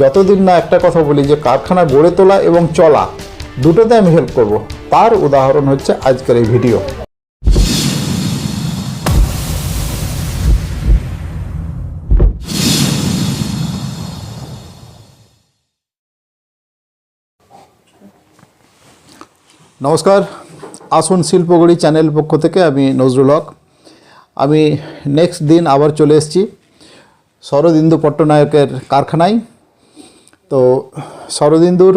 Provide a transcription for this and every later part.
যতদিন না একটা কথা বলি যে কারখানা গড়ে তোলা এবং চলা দুটোতে আমি হেল্প করব, তার উদাহরণ হচ্ছে আজকের এই ভিডিও। নমস্কার, আসুন শিল্পগড়ি চ্যানেল পক্ষ থেকে আমি নজরুল হক। আমি নেক্সট দিন আবার চলে এসেছি শরদিন্দু পট্টনায়কের কারখানায়। তো শরদিন্দুর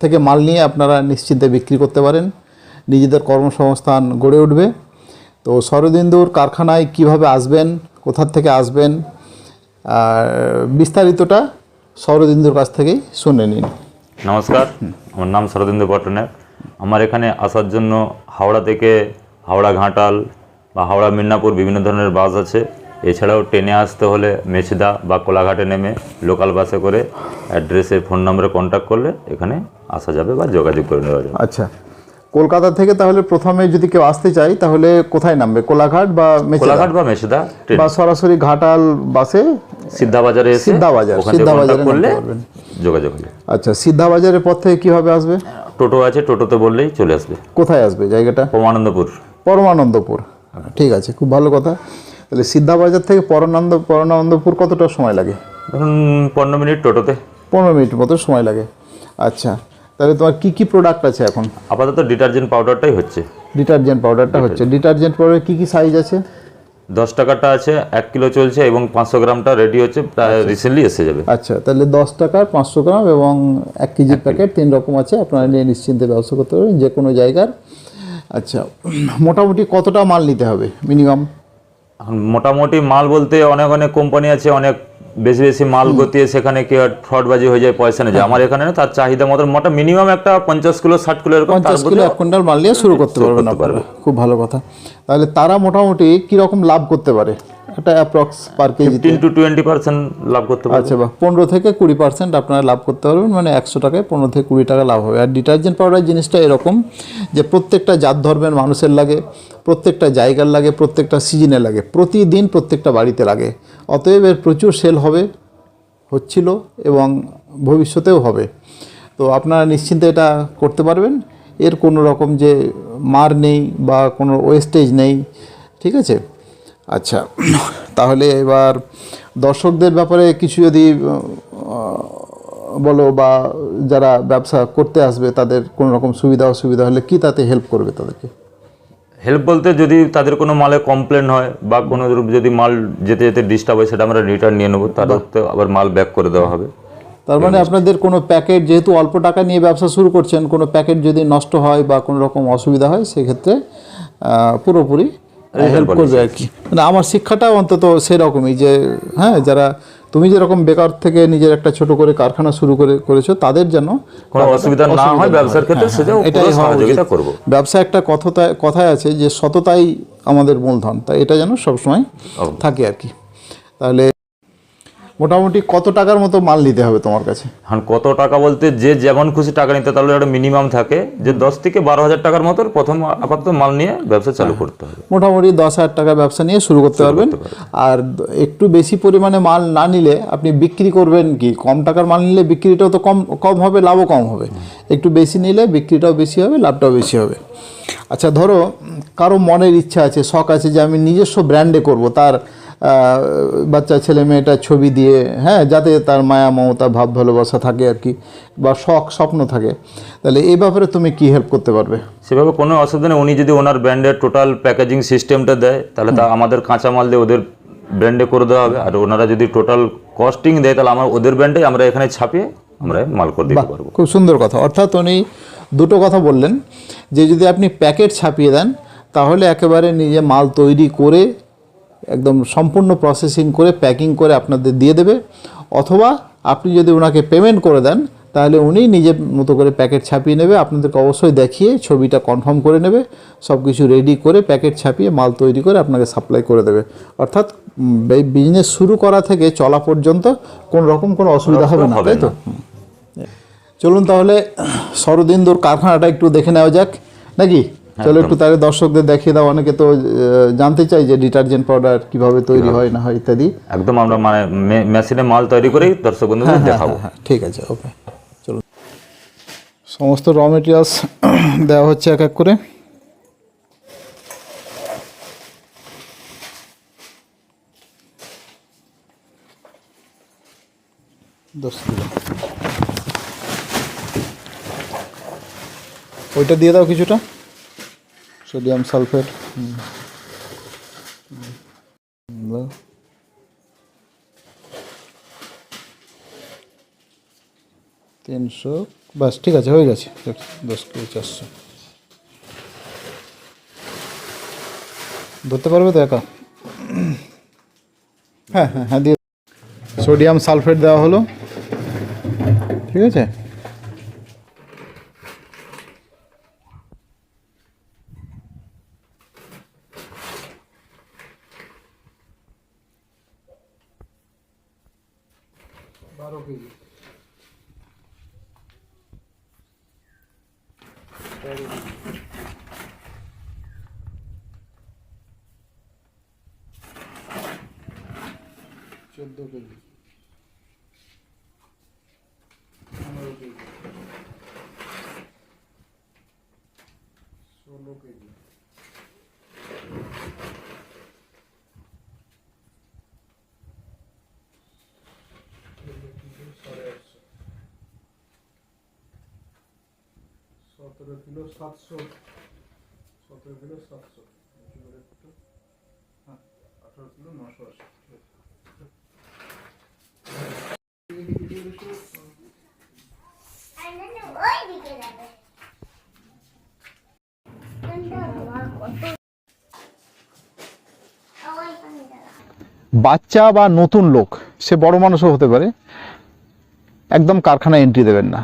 থেকে মাল নিয়ে আপনারা নিশ্চিন্তে বিক্রি করতে পারেন, নিজেদের কর্মসংস্থান গড়ে উঠবে। তো শরদিন্দুর কারখানায় কিভাবে আসবেন, কোথা থেকে আসবেন, বিস্তারিতটা শরদিন্দুর কাছ থেকেই শুনে নিন। নমস্কার, আমার নাম শরদিন্দু পট্টনায়ক। আমার এখানে আসার জন্য হাওড়া থেকে হাওড়া ঘাটাল বা হাওড়া মিদনাপুর বিভিন্ন ধরনের বাস আছে। এছাড়াও ট্রেনে আসতে হলে মেছিদা বা কোলাঘাটে নেমে লোকাল বাসে করে অ্যাড্রেসে ফোন নম্বরে কন্ট্যাক্ট করলে এখানে আসা যাবে বা যোগাযোগ করে নেওয়া যাবে। আচ্ছা, কলকাতা থেকে তাহলে প্রথমে যদি কেউ আসতে চায় তাহলে কোথায় নামবে? কোলাঘাট বা মেছিদা বা সরাসরি ঘাটাল বাসে সিদ্ধাবাজারে এসে সিদ্ধাবাজারে করলে যোগাযোগ হবে। আচ্ছা, সিদ্ধাবাজারের পর থেকে কিভাবে আসবে? টোটো আছে, টোটোতে বললেই চলে আসবে। কোথায় আসবে জায়গাটা? পরমানন্দপুর। ঠিক আছে, খুব ভালো কথা। তাহলে সিদ্ধাবাজার থেকে পরমানন্দপুর কতটা সময় লাগে? ধরুন 15 মিনিট টোটোতে। 15 মিনিট মতো সময় লাগে। আচ্ছা, তাহলে তোমার কি কি প্রোডাক্ট আছে এখন? আপাতত ডিটারজেন্ট পাউডারটাই হচ্ছে। ডিটারজেন্ট পাউডারটা হচ্ছে। ডিটারজেন্ট পাউডার কি কি সাইজ আছে? 10 টাকাটা আছে, 1 কিলো চলছে এবং 500 গ্রামটা রেডি হচ্ছে, প্রায় রিসেন্টলি এসে যাবে। আচ্ছা, তাহলে 10 টাকার 500 গ্রাম এবং 1 কেজির প্যাকেট 3 রকম আছে, আপনারা নিয়ে নিশ্চিন্তে ব্যবসা করতে পারবেন যে কোনো জায়গার। আচ্ছা, মোটামুটি কতটা মাল নিতে হবে মিনিমাম? মোটামুটি মাল বলতে অনেক অনেক কোম্পানি আছে, অনেক বেশি বেশি মাল গতিয়ে সেখানে কি ফ্রডবাজি হয়ে যায়, পয়সা নিয়ে যায়। আমার এখানে না, তার চাহিদা মতো মিনিমাম একটা 50 কিলো 60 কিলো এরকম 50 কিলো 1 কুইন্টাল মাল নিয়ে শুরু করতে পারবেন আপনারা। খুব ভালো কথা। তাহলে তারা মোটামুটি কীরকম লাভ করতে পারে? একটা অ্যাপ্রক্স পার কেজি 15 to 20% লাভ করতে পারবে। আচ্ছা, বা 15 থেকে 20% আপনারা লাভ করতে পারবেন, মানে 100 টাকায় 15 থেকে 20 টাকা লাভ হবে। আর ডিটারজেন্ট পাউডার জিনিসটা এরকম যে প্রত্যেকটা জাত ধর্মের মানুষের লাগে, প্রত্যেকটা জায়গার লাগে, প্রত্যেকটা সিজনে লাগে, প্রতিদিন প্রত্যেকটা বাড়িতে লাগে। অতএব এর প্রচুর সেল হচ্ছিল এবং ভবিষ্যতেও হবে। তো আপনারা নিশ্চিন্তে এটা করতে পারবেন। এর কোনো রকম যে মার নেই বা কোনো ওয়েস্টেজ নেই, ঠিক আছে? আচ্ছা, তাহলে এবার দর্শকদের ব্যাপারে কিছু যদি বলো, বা যারা ব্যবসা করতে আসবে তাদের কোনো রকম সুবিধা অসুবিধা হলে কি তাতে হেল্প করবে তাদেরকে? হেল্প বলতে যদি তাদের কোনো মালে কমপ্লেন হয় বা কোনো যদি মাল যেতে যেতে ডিস্টার্ব হয়, সেটা আমরা রিটার্ন নিয়ে নেবো, তাদেরকে আবার মাল ব্যাক করে দেওয়া হবে। তার মানে আপনাদের কোনো প্যাকেট, যেহেতু অল্প টাকা নিয়ে ব্যবসা শুরু করছেন, কোনো প্যাকেট যদি নষ্ট হয় বা কোনো রকম অসুবিধা হয় সেক্ষেত্রে পুরোপুরি হেল্প করবে আর কি। মানে আমার শিক্ষাটাও অন্তত সেরকমই যে হ্যাঁ, যারা তুমি যেরকম বেকার থেকে নিজের একটা ছোট করে কারখানা শুরু করেছো, তাদের যেন কোনো অসুবিধা না হয় ব্যবসার ক্ষেত্রে, সেটাও এটাই সহযোগিতা করব। ব্যবসা একটা কথায় আছে যে সততাই আমাদের মূলধন, তাই এটা যেন সবসময় থাকে আর কি। তাহলে মোটামুটি কত টাকার মতো মাল নিতে হবে তোমার কাছে? হ্যাঁ, কত টাকা বলতে যে যেমন খুশি টাকা নিতে, তাহলে একটা মিনিমাম থাকে যে 10 থেকে 12,000 টাকার মতো প্রথম আপাতত মাল নিয়ে ব্যবসা চালু করতে হবে। মোটামুটি 10,000 টাকা ব্যবসা নিয়ে শুরু করতে পারবেন। আর একটু বেশি পরিমাণে মাল না নিলে আপনি বিক্রি করবেন কি? কম টাকার মাল নিলে বিক্রিটাও তো কম হবে, লাভও কম হবে। একটু বেশি নিলে বিক্রিটাও বেশি হবে, লাভটাও বেশি হবে। আচ্ছা, ধরো কারো মনের ইচ্ছা আছে, শখ আছে যে আমি নিজস্ব ব্র্যান্ডে করব, তার বাচ্চা ছেলে মেয়েটার ছবি দিয়ে, হ্যাঁ, যাতে তার মায়া মমতা ভাব ভালোবাসা থাকে আর কি, বা স্বপ্ন থাকে। তাহলে এই ব্যাপারে তুমি কি হেল্প করতে পারবে? সেভাবে কোনো অসুবিধা নেই। উনি যদি ওনার ব্র্যান্ডের টোটাল প্যাকেজিং সিস্টেমটা দেয়, তাহলে তা আমাদের কাঁচামাল দিয়ে ওদের ব্র্যান্ডে করে দেওয়া হবে। আর ওনারা যদি টোটাল কস্টিং দেয়, তাহলে আমার ওদের ব্র্যান্ডে আমরা এখানে ছাপিয়ে আমরা মাল করে দিতে পারবো। খুব সুন্দর কথা। অর্থাৎ উনি দুটো কথা বললেন, যে যদি আপনি প্যাকেট ছাপিয়ে দেন তাহলে একেবারে নিজে মাল তৈরি করে একদম সম্পূর্ণ প্রসেসিং করে প্যাকিং করে আপনাদের দিয়ে দেবে, অথবা আপনি যদি ওনাকে পেমেন্ট করে দেন তাহলে উনি নিজের মতো করে প্যাকেট ছাপিয়ে নেবে, আপনাদেরকে অবশ্যই দেখিয়ে ছবিটা কনফার্ম করে নেবে, সব কিছু রেডি করে প্যাকেট ছাপিয়ে মাল তৈরি করে আপনাকে সাপ্লাই করে দেবে। অর্থাৎ এই বিজনেস শুরু করা থেকে চলা পর্যন্ত কোনো রকম কোনো অসুবিধা হবে না, তাই তো? চলুন তাহলে শরদিন্দুর কারখানাটা একটু দেখে নেওয়া যাক নাকি? চলো একটু তাহলে দর্শকদের দেখিয়ে দাও, অনেকে তো জানতে চাই যে ডিটারজেন্ট পাউডার কিভাবে তৈরি হয় না হয় ইত্যাদি। একদম আমরা মানে মেশিনে মাল তৈরি করেই দর্শক বন্ধুদের দেখাবো। হ্যাঁ ঠিক আছে, ওকে চলো। সমস্ত র মেটেরিয়ালস দেওয়া হচ্ছে এক এক করে। ওইটা দিয়ে দাও কিছুটা সোডিয়াম সালফেট। 300 বাস, ঠিক আছে, হয়ে গেছে 10 কেজি 400। ধরতে পারবে তো একা? হ্যাঁ হ্যাঁ হ্যাঁ দিয়ে সোডিয়াম সালফেট দেওয়া হলো, ঠিক আছে। বাচ্চা বা নতুন লোক, সে বড় মানুষও হতে পারে, একদম কারখানায় এন্ট্রি দেবেন না।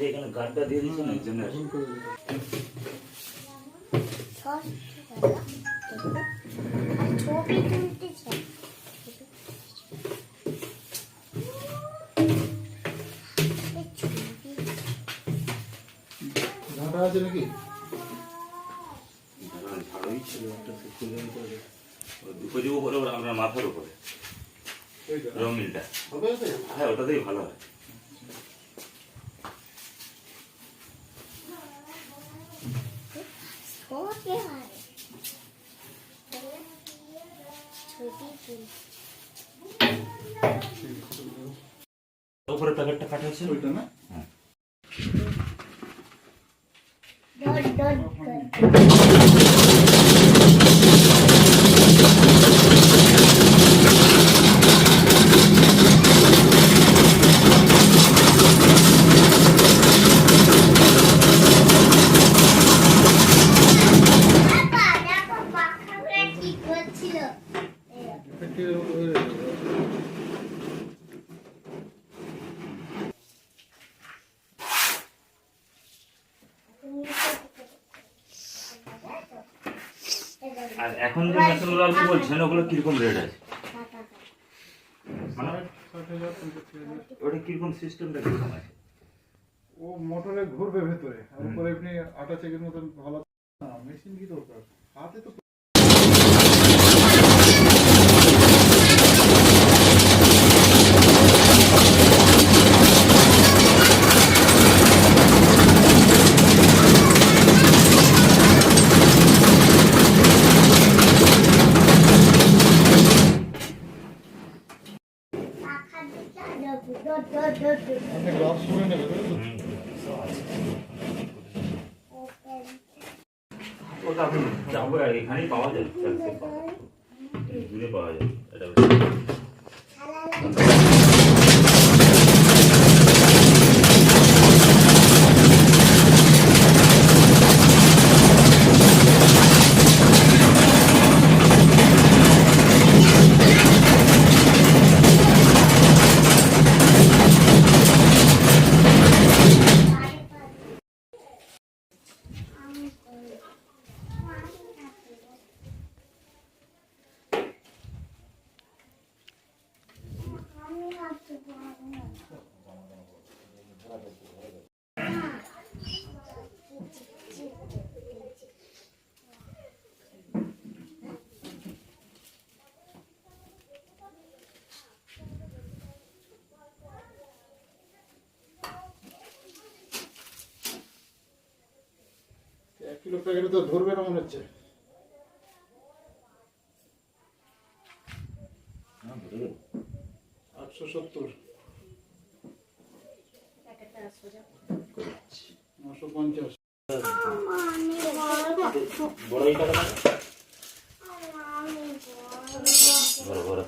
যে এখানে গার্ডটা দিয়ে দিয়েছেন এর জন্য ছবি তুলতেছে ঘাটা আছে নাকি ঝাড়ুই ছিল একটা দুটো দিব করে আপনার মাথার উপরে রঙিনটা হ্যাঁ ওটাতেই ভালো হয় উপরে প্যাকেটটা কাটা হচ্ছে ওইটা না হ্যাঁ ডট ডট করে দেখো পাখাগুলো কি করছিল আর এখন যে মেশিনগুলো আপনি বলছেন ওগুলো কিরকম রেট আছে মানে ওটা কিরকম সিস্টেমটা কিরকম আছে ও মোটরে ঘুরবে ভেতরে আর উপরে আপনি আটা চেকের মতন ভালো না মেশিন কি দরকার হাতে তো পাখা দিতে ডট ডট ডট আপনি গ্লাভস পরে নেবেন ওপেন ওটা আপনি যাবো আর এখানেই পাওয়া যায় দূরে পাওয়া যায় এটা এক কিলো প্যাকেটে তো ধরবে না মনে হচ্ছে হ্যাঁ বুঝে গেল 870 950 বড় এই টাকা বড় বড়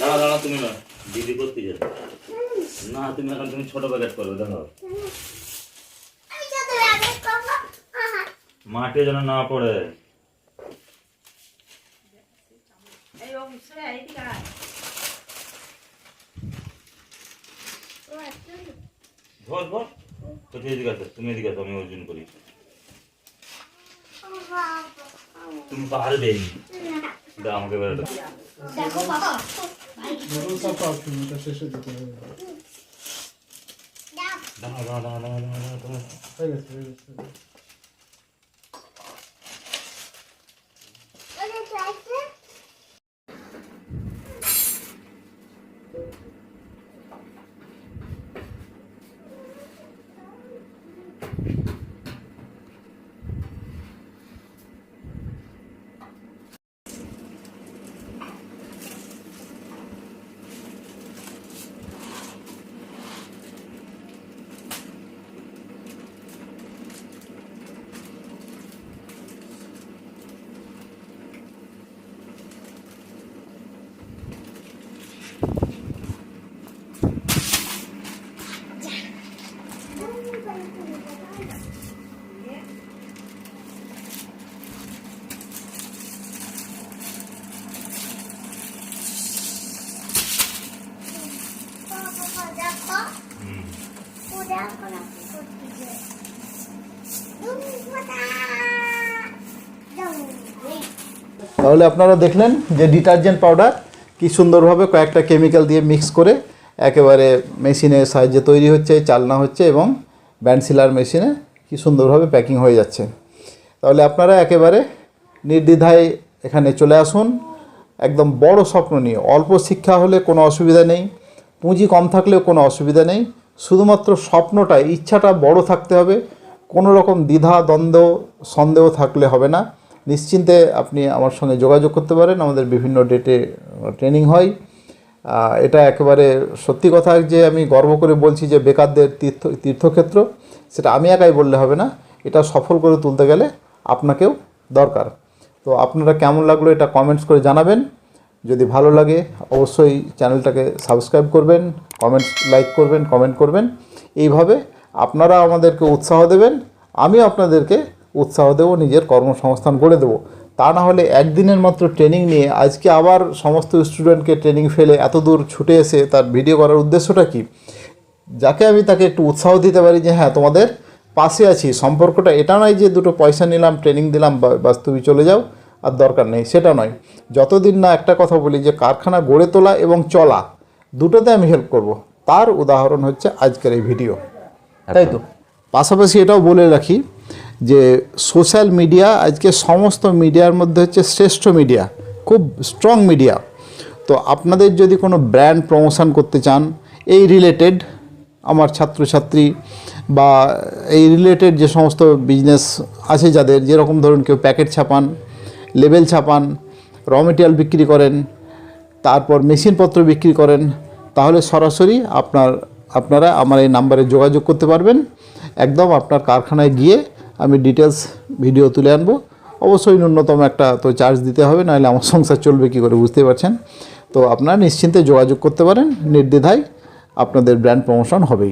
দাঁড়া দাঁড়া তুমি না দিদি করতে যাবে না তুমি এখন তুমি ছোট প্যাকেট করবে দেখো মাঠে যেন না পড়ে ধর ধর তো এদিকে আসো তুমি এদিকে আসো আমি ওজন করি তুমি পারবে দাও আমাকে বেরোটা দেখো বাবা মোটর চাপা আছে এটা শেষে দিতে হবে দাঁড়া দাঁড়া দাঁড়া দাঁড়া দাঁড়া দাঁড়া হয়ে গেছে দেখো তাহলে আপনারা দেখলেন যে ডিটারজেন্ট পাউডার কি সুন্দরভাবে কয়েকটা কেমিক্যাল দিয়ে মিক্স করে একেবারে মেশিনের সাহায্যে তৈরি হচ্ছে, চালনা হচ্ছে এবং ব্যান্ড সিলার মেশিনে কি সুন্দরভাবে প্যাকিং হয়ে যাচ্ছে। তাহলে আপনারা একেবারে নির্দ্বিধায় এখানে চলে আসুন, একদম বড় স্বপ্ন নিয়ে। অল্প শিক্ষা হলে কোনো অসুবিধা নেই, পুঁজি কম থাকলেও কোনো অসুবিধা নেই, শুধুমাত্র স্বপ্নটা, ইচ্ছাটা বড় থাকতে হবে। কোনো রকম দ্বিধা দ্বন্দ্ব সন্দেহ থাকলে হবে না। নিশ্চিন্তে আপনি আমার সঙ্গে যোগাযোগ করতে পারেন, আমাদের বিভিন্ন ডেটে ট্রেনিং হয়। এটা একেবারে সত্যি কথা যে আমি গর্ব করে বলছি যে বেকারদের তীর্থক্ষেত্র, সেটা আমি একাই বললে হবে না, এটা সফল করে তুলতে গেলে আপনাকেও দরকার। তো আপনারা কেমন লাগলো এটা কমেন্টস করে জানাবেন। যদি ভালো লাগে অবশ্যই চ্যানেলটাকে সাবস্ক্রাইব করবেন, লাইক করবেন, কমেন্ট করবেন। এইভাবে আপনারা আমাদেরকে উৎসাহ দেবেন, আমিও আপনাদেরকে উৎসাহ দেবো, নিজের কর্মসংস্থান গড়ে দেবো। তা না হলে একদিনের মাত্র ট্রেনিং নিয়ে আজকে আবার সমস্ত স্টুডেন্টকে ট্রেনিং ফেলে এত দূর ছুটে এসে তার ভিডিও করার উদ্দেশ্যটা কি? যাকে আমি তাকে একটু উৎসাহ দিতে পারি যে হ্যাঁ তোমাদের পাশে আছি। সম্পর্কটা এটা নয় যে দুটো পয়সা নিলাম, ট্রেনিং দিলাম, বাস্তবে চলে যাও, আর দরকার নেই, সেটা নয়। যতদিন না একটা কথা বলি যে কারখানা গড়ে তোলা এবং চলা দুটোতে আমি হেল্প করব, তার উদাহরণ হচ্ছে আজকের এই ভিডিও, তাই তো? পাশাপাশি এটাও বলে রাখি যে সোশ্যাল মিডিয়া আজকে সমস্ত মিডিয়ার মধ্যে হচ্ছে শ্রেষ্ঠ মিডিয়া, খুব স্ট্রং মিডিয়া। তো আপনাদের যদি কোনো ব্র্যান্ড প্রমোশন করতে চান, এই রিলেটেড আমার ছাত্রছাত্রী বা এই রিলেটেড যে সমস্ত বিজনেস আছে যাদের, যেরকম ধরুন কেউ প্যাকেট ছাপান, লেবেল ছাপান, র মেটেরিয়াল বিক্রি করেন, তারপর মেশিনপত্র বিক্রি করেন, তাহলে সরাসরি আপনারা আমার এই নাম্বারে যোগাযোগ করতে পারবেন। একদম আপনার কারখানায় গিয়ে আমি ডিটেলস ভিডিও তুলে আনবো। অবশ্যই ন্যূনতম একটা তো চার্জ দিতে হবে, নাহলে আমার সংসার চলবে কী করে, বুঝতে পারছেন? তো আপনারা নিশ্চিন্তে যোগাযোগ করতে পারেন, নির্দ্বিধায় আপনাদের ব্র্যান্ড প্রমোশন হবেই।